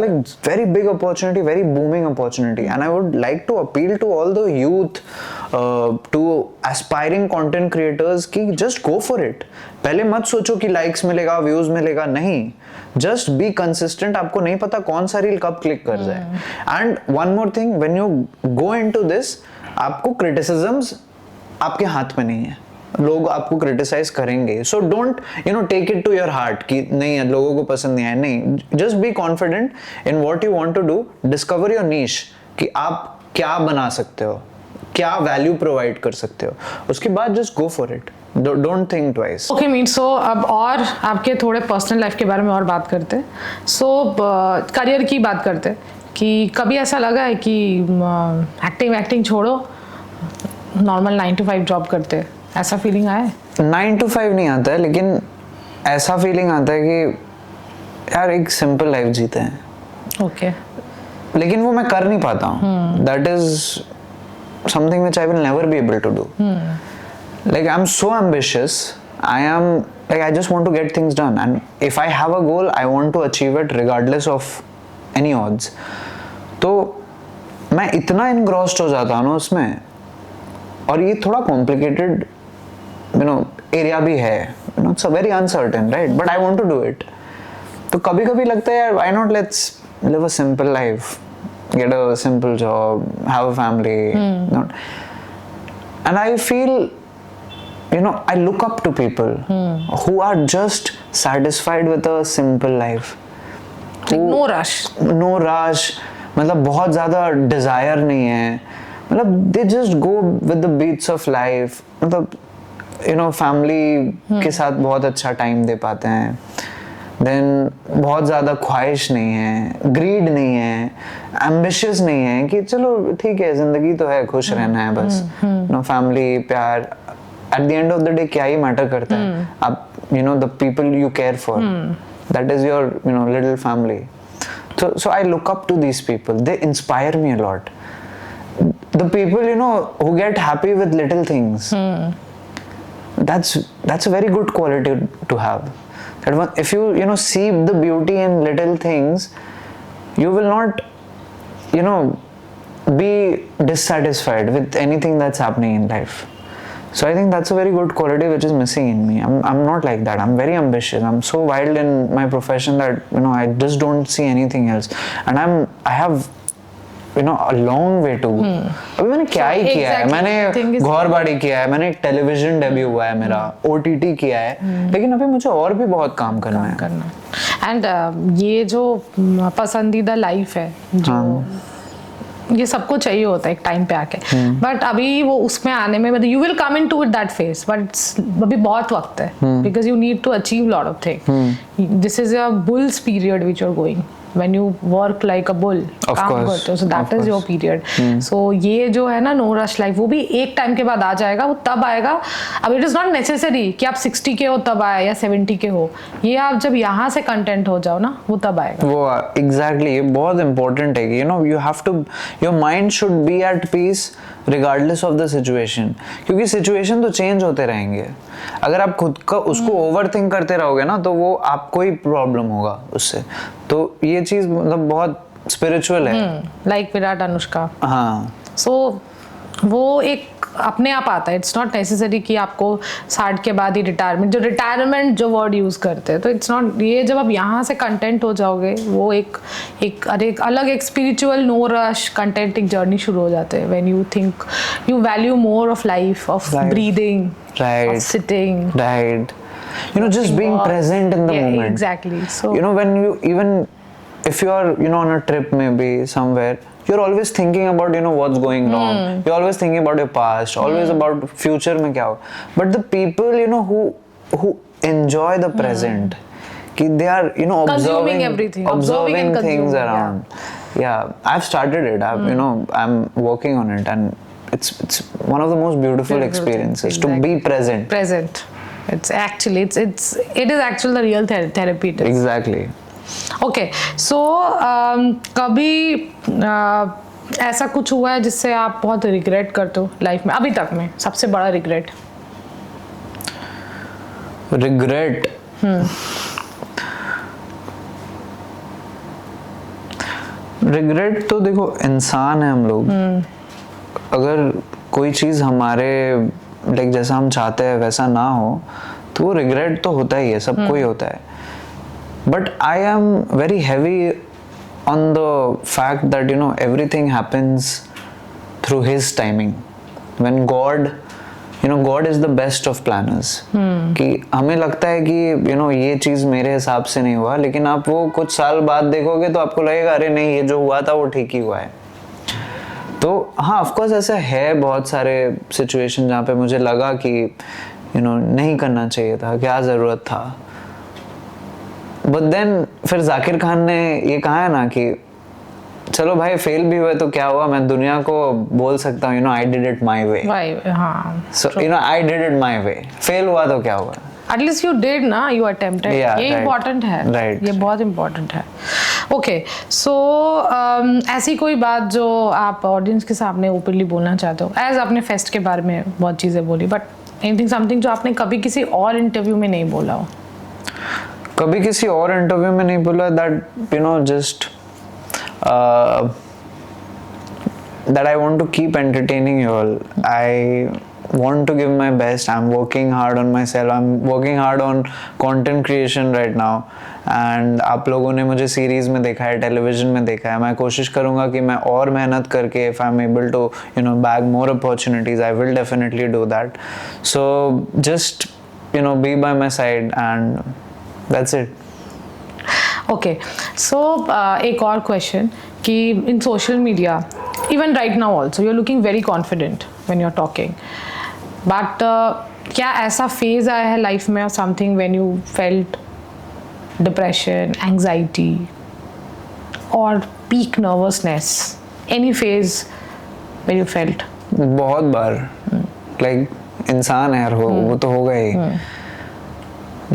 very big opportunity, very booming opportunity, and I would like to appeal to all the youth, to aspiring content creators कि just go for it. पहले मत सोचो कि likes मिलेगा, views मिलेगा, नहीं. Just be consistent. आपको नहीं पता कौन सा रील कब क्लिक कर जाए. And one more thing, when you go into this, आपको criticisms आपके हाथ में नहीं है. लोग आपको क्रिटिसाइज करेंगे, so don't take it to your heart कि नहीं है, लोगों को पसंद नहीं आया. नहीं, just be confident in what you want to do. Discover your niche कि आप क्या बना सकते हो, क्या वैल्यू प्रोवाइड कर सकते हो. उसके बाद just go for it, don't think twice. Okay mean, so अब और आपके थोड़े पर्सनल लाइफ के बारे में और बात करते हैं. सो करियर की बात करते हैं कि कभी ऐसा लगा है कि एक्टिंग छोड़ो, नॉर्मल 9 to 5 जॉब करते, ऐसा फीलिंग आया है? 9 to 5 नहीं आता है, लेकिन ऐसा फीलिंग आता है कि यार एक सिंपल लाइफ जीते हैं. ओके. लेकिन वो मैं कर नहीं पाता हूँ. That is something which I will never be able to do. Like I'm so ambitious. I just want to get things done, and if I have a goal, I want to achieve it regardless of any odds. तो मैं इतना engrossed हो जाता हूँ ना उसमें, और ये थोड़ा complicated area भी है. It's a very uncertain, right? But I want to do it. तो कभी-कभी लगता है यार, why not let's live a simple life, get a simple job, have a family. And I feel I look up to people who are just satisfied with a simple life. Like no rush. No rush. मतलब बहुत ज़्यादा desire नहीं है. मतलब they just go with the beats of life. मतलब family के साथ बहुत अच्छा time दे पाते हैं. Then बहुत ज़्यादा ख्वाहिश नहीं है, greed नहीं है, ambitious नहीं है कि चलो ठीक है, जिंदगी तो है, खुश रहना है बस. Family, प्यार, at the end of the day क्या ही मैटर करता है. आप the people you care for, that is your little family. So I look up to these people. They inspire me a lot. The people who get happy with little things, that's a very good quality to have. That if you see the beauty in little things, you will not be dissatisfied with anything that's happening in life. So I think that's a very good quality which is missing in me. I'm not like that. I'm very ambitious. I'm so wild in my profession that I just don't see anything else. And I have a long way to go. अभी मैंने क्या ही किया है, मैंने घरबाड़ी किया है, मैंने television debut हुआ है मेरा, OTT किया है, लेकिन अभी मुझे और भी बहुत काम करना है. एंड ये जो पसंदीदा लाइफ है, जो ये सबको चाहिए होता है एक टाइम पे आके, बट अभी वो उसमें आने में you will come in to that phase, but अभी बहुत वक्त है, because you need to achieve lot of thing. This is a bulls period which you are going, when you work like a bull, काम करते हो, so that is your period. So ये जो है ना no rush life, वो भी एक टाइम के बाद आ जाएगा, वो तब आएगा. अब it is not necessary कि आप 60 के हो तब आए या 70 के हो, ये आप जब यहाँ से कंटेंट हो जाओ ना, वो तब आएगा. वो exactly, ये बहुत important है कि you have to, your mind should be at peace regardless of the situation, क्योंकि situation तो change होते रहेंगे. अगर आप खुद का उसको ओवरथिंक करते रहोगे ना, तो वो आपको ही प्रॉब्लम होगा उससे. तो ये चीज मतलब बहुत स्पिरिचुअल है. लाइक विराट अनुष्का. हाँ. सो वो एक अपने आप आता है, इट्स नॉट नेसेसरी कि आपको 60 के बाद ही रिटायरमेंट जो वर्ड यूज़ करते हैं, तो इट्स नॉट, ये जब आप यहाँ से कंटेंट हो जाओगे वो एक अलग एक स्पिरिचुअल नो रश कंटेंटिंग जर्नी शुरू हो जाते हैं when you think you value more of life, of breathing, Right. of sitting. Right. You know, just being present in the Yeah, moment. exactly. So You know, when you, even if you are, you know, on a trip maybe somewhere, you're always thinking about, you know, what's going wrong. You're always thinking about your past, always about future mein kya hoga. But the people, you know, who enjoy the present, ki they are, you know, Consuming everything, observing and things consuming, around. Yeah, I've started it. You know, I'm working on it, and it's one of the most beautiful experiences to be present. Present. It's actually it is actually the real therapy. It is. Exactly. Okay, so कभी ऐसा कुछ हुआ है जिससे आप बहुत regret करते हो लाइफ में अभी तक में, सबसे बड़ा रिग्रेट? रिग्रेट रिग्रेट तो देखो, इंसान है हम लोग, अगर कोई चीज़ हमारे लाइक जैसा हम चाहते हैं वैसा ना हो तो वो रिग्रेट तो होता ही है, सबको ही होता है. But I am very heavy on the fact that you know everything happens through his timing. When God, you know, God is the best of planners. कि हमें लगता है कि यू नो ये चीज़ मेरे हिसाब से नहीं हुआ, लेकिन आप वो कुछ साल बाद देखोगे तो आपको लगेगा अरे नहीं, ये जो हुआ था वो ठीक ही हुआ है. तो हाँ, ऑफ कोर्स ऐसा है बहुत सारे सिचुएशन जहाँ पे मुझे लगा कि यू नो नहीं करना चाहिए था, क्या ज़रूरत था. बट देन फिर जाकिर खान ने ये कहा है ना कि चलो भाई फेल भी हुए तो क्या हुआ, मैं दुनिया को बोल सकता हूँ you know I did it my way. हाँ, so you know I did it my way. Fail हुआ तो क्या हुआ, एटलीस्ट यू डिड ना, यू अटेम्प्टेड. ये इम्पोर्टेंट है, ये बहुत इम्पोर्टेंट है. ओके, सो ऐसी कोई बात जो आप ऑडियंस के सामने ओपनली बोलना चाहते हो? एज आपने फेस्ट के बारे में बहुत चीज़ें बोली, बट एनीथिंग समथिंग जो आपने कभी किसी और इंटरव्यू में नहीं बोला हो? कभी किसी और इंटरव्यू में नहीं बोला, that you know just that I want to keep entertaining you all. I want to give my best. I'm working hard on myself. I'm working hard on content creation right now. And आप लोगों ने मुझे series में देखा है, television में देखा है. मैं कोशिश करूँगा कि मैं और मेहनत करके if I'm able to you know bag more opportunities, I will definitely do that. So just you know be by my side and that's it. Okay, so एक और क्वेश्चन कि in social media, even right now also, you're looking very confident when you're talking. But क्या ऐसा phase आया है life में or something when you felt depression, anxiety or peak nervousness? Any phase where you felt? बहुत बार. Like इंसान है, वो तो होगा ही.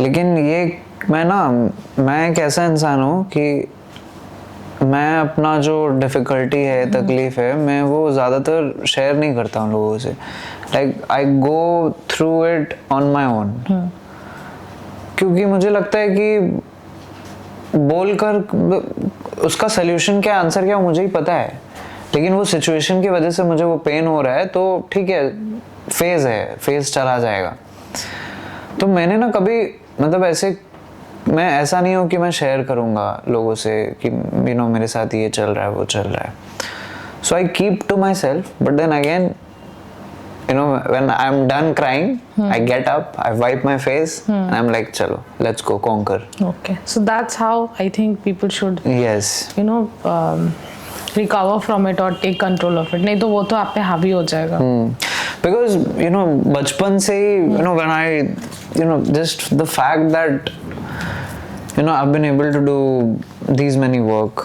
लेकिन ये मैं एक ऐसा इंसान हूँ कि मैं अपना जो डिफ़िकल्टी है, तकलीफ़ है, मैं वो ज़्यादातर शेयर नहीं करता हूँ लोगों से. Like I go through it on my own, क्योंकि मुझे लगता है कि बोलकर उसका सल्यूशन क्या, आंसर क्या, मुझे ही पता है. लेकिन वो सिचुएशन की वजह से मुझे वो पेन हो रहा है, तो ठीक है, फेज़ चला जाएगा. तो मैंने ना कभी मतलब ऐसे, मैं ऐसा नहीं हूँ कि मैं शेयर करूँगा लोगों से कि यू नो मेरे साथ ये चल रहा है, वो चल रहा है. So I keep to myself. But then again you know when I am done crying, I get up, I wipe my face and I am like चलो let's go conquer. Okay, so that's how I think people should Yes. you know recover from it or take control of it. नहीं तो वो तो आप पे हावी हो जाएगा. Because you know बचपन से ही you know when I you know just the fact that you know I've been able to do these many work,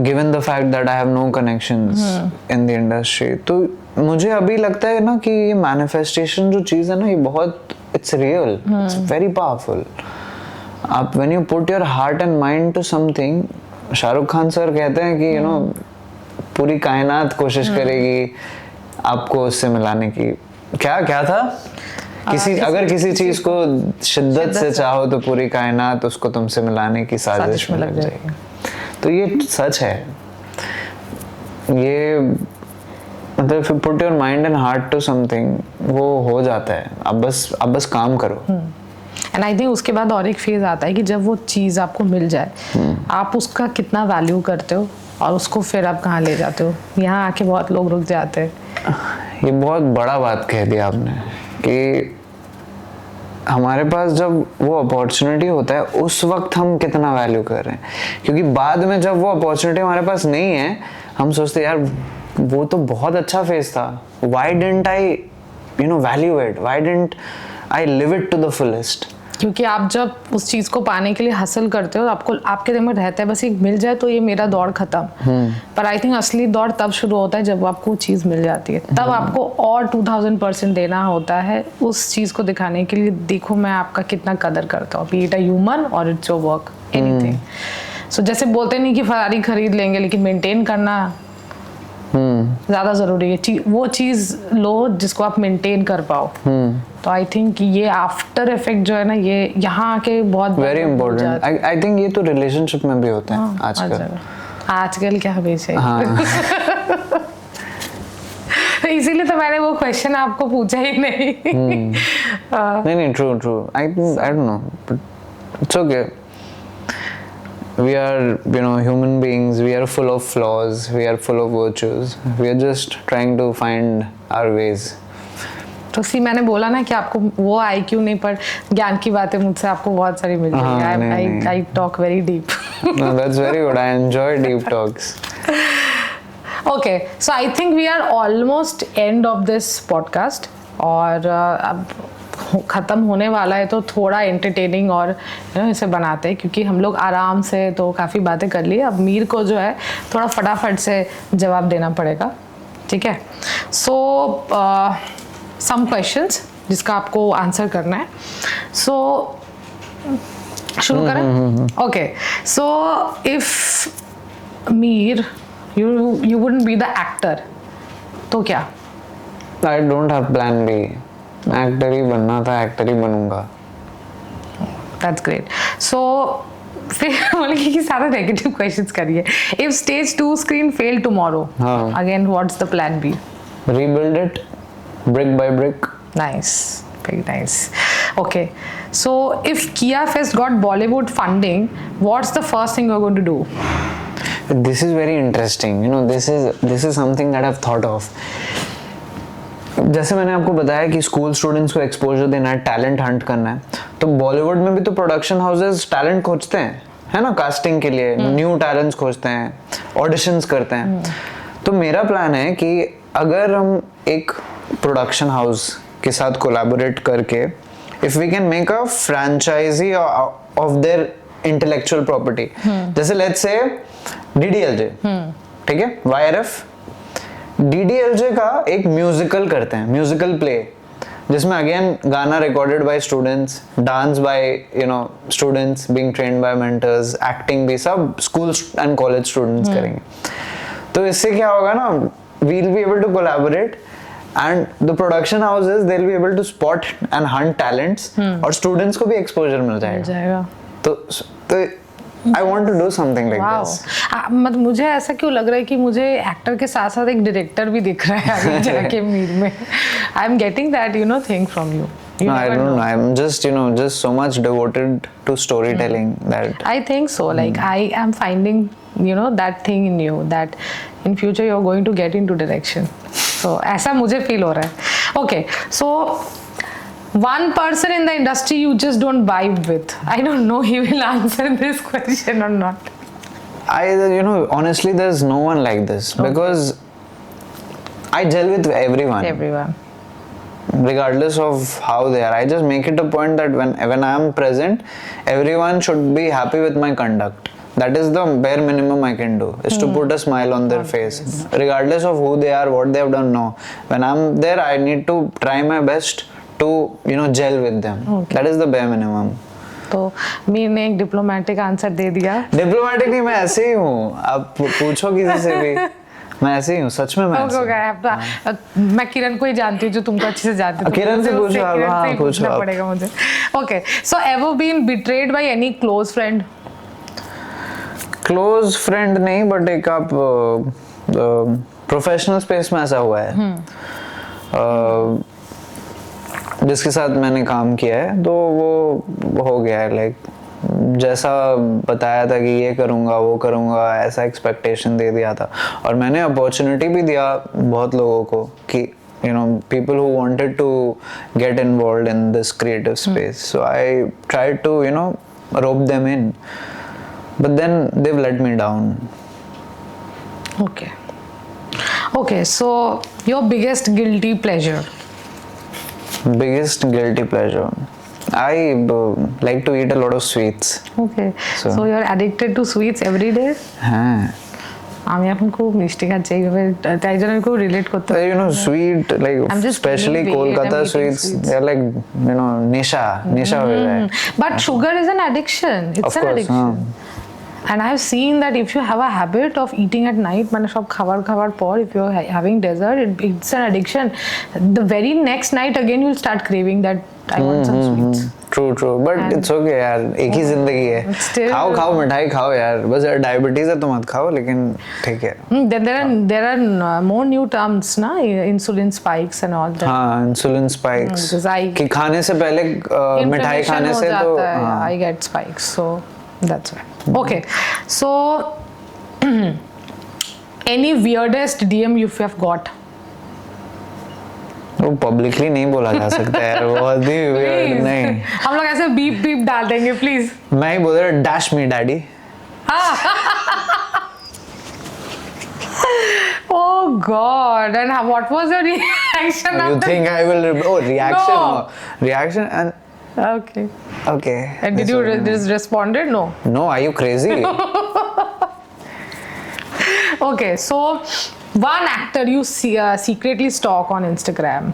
given the fact that I have no connections in the industry, तो मुझे अभी लगता है ना कि ये manifestation जो चीज़ है ना, ये बहुत it's real, it's very powerful. आप when you put your heart and mind to something, Shahrukh Khan sir कहते हैं कि you know पूरी कायनात कोशिश करेगी आपको उससे मिलाने की. क्या था, अगर किसी चीज को शिद्दत से चाहो तो पूरी कायनात उसको तुमसे मिलाने की साजिश में लग जाएगी. तो ये सच है. ये मतलब if you put your mind and heart to something, वो हो जाता है. अब बस काम करो. एंड आई थिंक उसके बाद और एक फेज आता है कि जब वो चीज़ आपको मिल जाए, आप उसका कितना वैल्यू करते हो और उसको फिर आप कहाँ ले जाते हो. यहाँ आके बहुत लोग रुक जाते हैं. ये बहुत बड़ा बात कह दिया आपने कि हमारे पास जब वो अपॉर्चुनिटी होता है उस वक्त हम कितना वैल्यू कर रहे हैं, क्योंकि बाद में जब वो अपॉर्चुनिटी हमारे पास नहीं है हम सोचते यार वो तो बहुत अच्छा फेज था, why didn't I value it, why didn't I live it to the fullest. क्योंकि आप जब उस चीज़ को पाने के लिए हासिल करते हो आपको आपके दिमाग में रहता है बस एक मिल जाए तो ये मेरा दौड़ खत्म. पर आई थिंक असली दौड़ तब शुरू होता है जब आपको चीज़ मिल जाती है. तब आपको और 2000% देना होता है उस चीज़ को दिखाने के लिए. देखो मैं आपका कितना कदर करता हूँ, बी इट अ ह्यूमन और इट्स योर वर्क, एनीथिंग. सो जैसे बोलते नहीं कि फरारी खरीद लेंगे, लेकिन मेंटेन करना ज़्यादा ज़रूरी है. वो चीज़ लो जिसको आप मेंटेन कर पाओ. तो आई थिंक ये आफ्टर इफेक्ट जो है ना, ये यहाँ आके बहुत वेरी इंपॉर्टेंट. आई थिंक ये तो रिलेशनशिप में भी होता है आजकल क्या हमेशा. इसीलिए तो मैंने वो क्वेश्चन आपको पूछा ही नहीं. नहीं true I don't know but it's okay. We are human beings, we are full of flaws, we are full of virtues, we are just trying to find our ways. तो सी मैंने बोला ना कि आपको वो IQ नहीं पर ज्ञान की बातें मुझसे आपको बहुत सारी मिल जाएगी. I talk very deep. No, that's very good. I enjoy deep talks. Okay, so I think we are almost end of this podcast. और अब ख़त्म होने वाला है तो थोड़ा एंटरटेनिंग और इसे बनाते हैं, क्योंकि हम लोग आराम से तो काफ़ी बातें कर ली. अब मीर को जो है थोड़ा फटाफट से जवाब देना पड़ेगा. ठीक है. सो सम क्वेश्चंस जिसका आपको आंसर करना है. सो शुरू करें. Okay. So if Mir you wouldn't be the actor, तो क्या? I don't have plan B. Actor ही बनना था, एक्टर ही बनूंगा. That's great. So फिर मतलब कि सारा नेगेटिव क्वेश्चंस करिए. If stage 2 screen fail tomorrow, again what's the plan B? Rebuild it brick by brick. Nice, very nice. Okay, so if Kia Fest got Bollywood funding, what's the first thing you're going to do? This is very interesting. This is something that I've thought of. जैसे मैंने आपको बताया कि school students को exposure देना है, talent Hunt करना है, तो बॉलीवुड में भी तो प्रोडक्शन हाउसेस टैलेंट खोजते हैं, है ना, कास्टिंग के लिए न्यू टैलेंट्स खोजते हैं, ऑडिशंस करते हैं. तो मेरा प्लान है कि अगर हम एक प्रोडक्शन हाउस के साथ कोलैबोरेट करके if we can make a franchisee of their intellectual property, जैसे लेट्स से DDLJ, ठीक है, YRF, DDLJ का एक म्यूजिकल करते हैं, म्यूजिकल प्ले, जिसमें अगेन गाना recorded by students, dance by students being trained by mentors, acting भी सब स्कूल एंड कॉलेज स्टूडेंट्स करेंगे. तो इससे क्या होगा ना, we'll be able to collaborate and the production houses they'll be able to spot and hunt talents और students को भी exposure मिल जाएगा. तो I want to do something like this. मतलब मुझे ऐसा क्यों लग रहा है कि मुझे एक्टर के साथ साथ एक डायरेक्टर भी दिख रहा है आगे जाके मीर में. I am getting that thing from you. No, I don't know. I'm just just so much devoted to storytelling that I think so. Like I am finding that thing in you that in future you're going to get into direction. So ऐसा मुझे feel हो रहा है. Okay, so one person in the industry you just don't vibe with. I don't know he will answer this question or not. Honestly there's no one like this. Okay. Because I gel with everyone regardless of how they are. I just make it a point that when I am present, everyone should be happy with my conduct. That is the bare minimum I can do, is to put a smile on their face, regardless of who they are, what they have done. No, when I'm there I need to try my best to gel with them. Okay. That is the bare minimum. तो मीर ने एक diplomatic answer दे दिया. Diplomatic नहीं, मैं ऐसे ही हूँ, आप पूछो किसी से भी, मैं ऐसे ही हूँ, सच में मैं ऐसे हूँ. मैं किरण को ही जानती हूँ जो तुमको अच्छे से जानती हो. किरण से पूछो आप. हाँ, पूछना पड़ेगा मुझे. Okay, so ever been betrayed by any close friend? Close friend नहीं, बट एक आप प्रोफेशनल स्पेस में ऐसा हुआ है जिसके साथ मैंने काम किया है, तो वो हो गया है, लाइक जैसा बताया था कि ये करूँगा वो करूँगा, ऐसा एक्सपेक्टेशन दे दिया था। और मैंने अपॉर्चुनिटी भी दिया बहुत लोगों को कि you know, people who wanted to get involved in this creative space. So I tried to, you know, rope them in, but then they've let me down. Okay, so your biggest guilty pleasure? Biggest guilty pleasure, I like to eat a lot of sweets. Okay, so you're addicted to sweets every day? হ্যাঁ, আমি এখন খুব মিষ্টি খাচ্ছি, এইভাবে তাই জন্য আমি খুব রিলেট করতে পারি। you know, sweet, like I'm just especially gaining weight, Kolkata I'm eating sweets, sweets. they're like, you know, nesha ho jaye. But sugar is an addiction. It's Of an course, addiction. And I have seen that if you have a habit of eating at night, মানে সব খাবার পর, if you're having dessert, it's an addiction. The very next night again you'll start craving that I want some sweets. True, but it's okay यार, एक ही जिंदगी है, Still- खाओ मिठाई खाओ यार, बस यार डायबिटीज है तो मत खाओ, लेकिन ठीक है। Then there are more new terms ना, insulin spikes and all that. हाँ, इंसुलिन स्पाइक्स, because I- कि खाने से पहले मिठाई Inflammation खाने हो से तो जाता है, हाँ, I get spikes, so that's why. Okay, so any weirdest DM you have got? वो पब्लिकली नहीं बोला जा सकता यार, बहुत ही weird, Please. नहीं, हम लोग ऐसे बीप डाल देंगे प्लीज। मैं ही बोल रहा dash me daddy. Oh God! And what was your reaction? You after- think I will reaction? No. Reaction and Okay. okay. And did you responded? No. No, are you crazy? Okay, so one actor you secretly stalk on Instagram.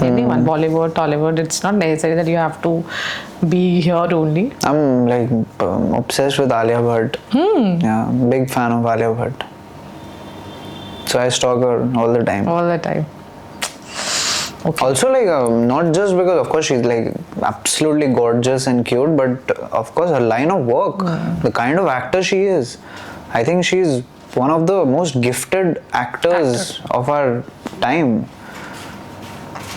Anyone, Bollywood, Tollywood. It's not necessary that you have to be here only. I'm like obsessed with Alia Bhatt. Yeah, big fan of Alia Bhatt. So I stalk her all the time. All the time. Also, like not just because of course she's like absolutely gorgeous and cute, but of course her line of work, the kind of actor she is. I think she's one of the most gifted actors of our time.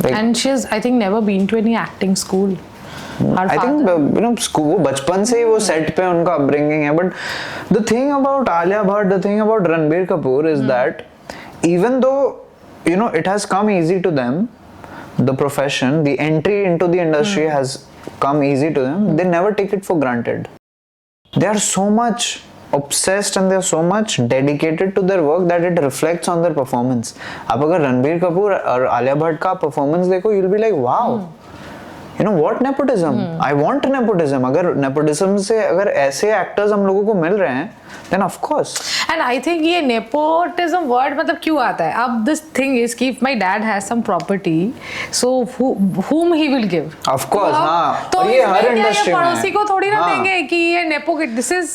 Like, And she has, I think, never been to any acting school. Her I think father- you know school वो बचपन से ही वो set पे उनका upbringing है, but the thing about Alia Bhatt, the thing about Ranbir Kapoor is that even though you know it has come easy to them, the profession, the entry into the industry has come easy to them, they never take it for granted. They are so much obsessed and they are so much dedicated to their work that it reflects on their performance. आप अगर रणबीर कपूर और आलिया भट्ट का performance देखो, you'll be like wow. You know what nepotism? I want nepotism. अगर nepotism से अगर ऐसे actors हम लोगों को मिल रहे हैं, then of course. And I think ये nepotism word मतलब क्यों आता है? अब this thing is कि if my dad has some property, so whom he will give? Of course, हाँ. तो और ये इसमें हर क्या industry ये में पड़ोसी है. को थोड़ी ना हाँ. देंगे कि ये nepo kid, this is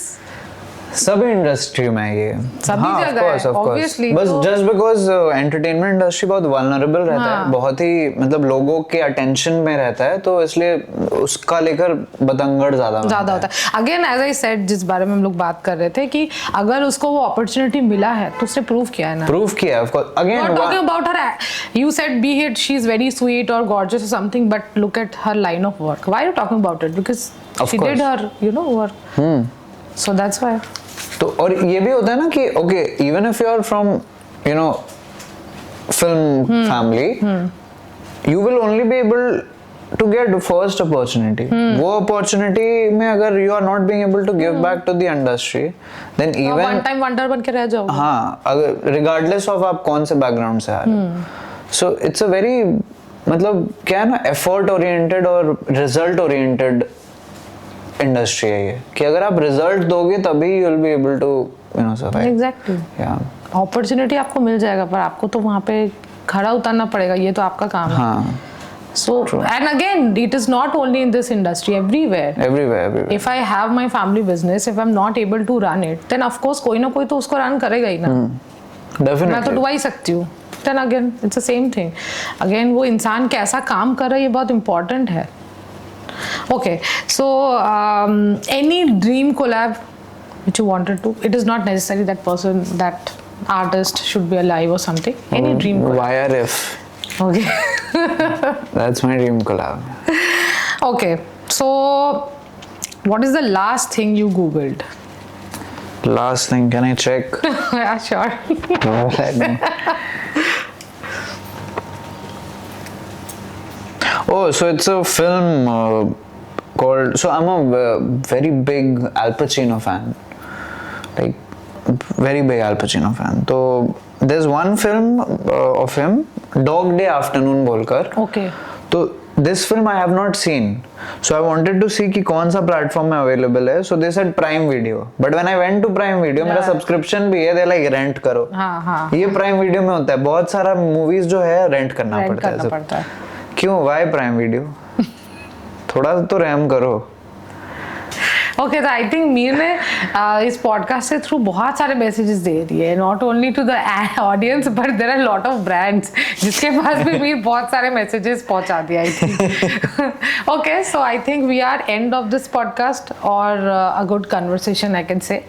सभी इंडस्ट्री में है ये, सभी हाँ, जगह of course, है, of course. obviously, बस तो- just because एंटरटेनमेंट इंडस्ट्री बहुत वल्नरेबल रहता हाँ. है, बहुत ही मतलब लोगों के अटेंशन में रहता है, तो इसलिए उसका लेकर बतंगड़ ज्यादा ज्यादा होता है। अगेन एज आई सेड, जिस बारे में हम लोग बात कर रहे थे कि अगर उसको वो अपॉर्चुनिटी मिला है तो उसने प्रूव किया है ना। प्रूव किया of course again Not talking about her. You said be it she's very sweet or gorgeous or something, but look at her line of work. Why are you talking about it? Because Of she did course. her, work. So that's why. तो और ये भी होता है ना कि okay even if you are from you know film family you will only be able to get first opportunity, वो opportunity में अगर you are not being able to give back to the industry then one even time wonder बन के रह जाओ। हाँ, अगर regardless of आप कौन से बैकग्राउंड से आ रहे हो, सो इट्स अ वेरी मतलब क्या है ना एफर्ट ओरिएंटेड और रिजल्ट ओरिएंटेड इंडस्ट्री है ये, कि अगर आप रिजल्ट दोगे तभी you will be able to you know survive. Exactly. या अपॉर्चुनिटी आपको मिल जाएगा पर आपको तो वहाँ पे खड़ा उतरना पड़ेगा, ये तो आपका काम है। हाँ, So and again, it is not only in this industry, everywhere. everywhere. If I have my family business, if I'm not able to run it, then of course कोई ना कोई तो उसको रन करेगा ही ना। मैं तो Definitely. डुबा ही सकती हूँ। Then again, it's the same thing. Again, वो इंसान कैसा काम कर रहा है ये बहुत important है। Okay, so any dream collab which you wanted to? It is not necessary that person, that artist should be alive or something. Any dream? YRF. Okay. That's my dream collab. Okay. So, what is the last thing you Googled? Last thing, can I check? Yeah, sure. Let me. Oh, so it's a film called. So I'm a very big Al Pacino fan, like very big Al Pacino fan. So there's one film of him, Dog Day Afternoon बोलकर. Okay. तो this film I have not seen, so I wanted to see कि कौन सा platform में available है. So they said Prime Video, but when I went to Prime Video, मेरा subscription भी है, they like rent करो. हाँ हाँ. ये Prime Video में होता है, बहुत सारा movies जो है rent करना Rent पड़ता है. करना पड़ता है. क्यों? Why Prime Video? थोड़ा तो रहम करो. ओके, तो आई थिंक मीर ने इस पॉडकास्ट से थ्रू बहुत सारे मैसेजेस दे दिए, not only to the audience but there are lot of brands जिसके पास भी मीर बहुत सारे मैसेजेस पहुंचा दिया. I think okay, so I think we are end of this podcast और a good conversation I can say.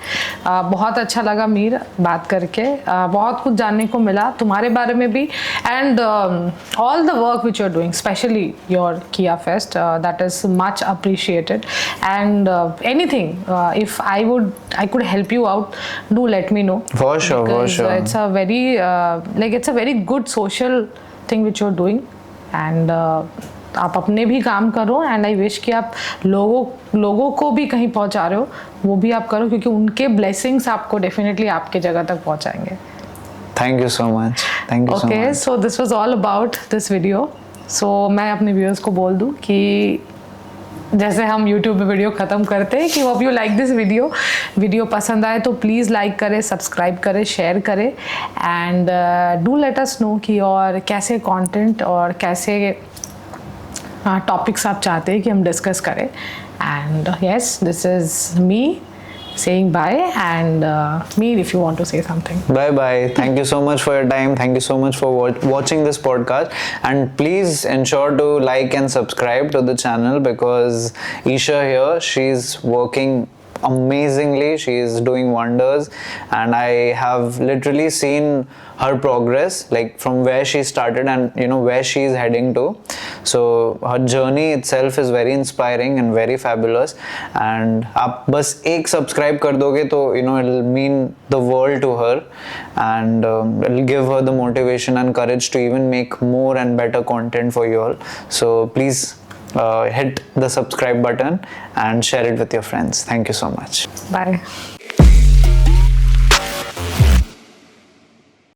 बहुत अच्छा लगा मीर बात करके, बहुत कुछ जानने को मिला तुम्हारे बारे में भी, and all the work which you are doing, specially your KIYA fest, that is much appreciated. And anything, if I could help you out, do let me know. For sure, for sure. It's a very it's a very good social thing which you're doing, and आप अपने भी काम करो, and I wish कि आप लोगों को भी कहीं पहुंचा रहे हो, वो भी आप करो, क्योंकि उनके blessings आपको definitely आपके जगह तक पहुंचाएंगे. Thank you so much. Thank you so much. Okay, so this was all about this video. So मैं अपने viewers को बोल दूँ कि जैसे हम YouTube पे वीडियो ख़त्म करते हैं कि hope you like this video पसंद आए तो प्लीज़ लाइक करें, सब्सक्राइब करें, शेयर करें, and do let us know कि और कैसे कंटेंट और कैसे टॉपिक्स आप चाहते हैं कि हम डिस्कस करें. And yes, this is me saying bye, and Meer, if you want to say something. Bye bye. Thank you so much for your time. Thank you so much for watching this podcast, and please ensure to like and subscribe to the channel, because Isha here, she's working amazingly, she is doing wonders, and I have literally seen her progress, like from where she started and you know where she is heading to. So her journey itself is very inspiring and very fabulous, and आप बस एक subscribe कर दोगे तो you know it'll mean the world to her, and it'll give her the motivation and courage to even make more and better content for you all. So please hit the subscribe button and share it with your friends. Thank you so much. Bye.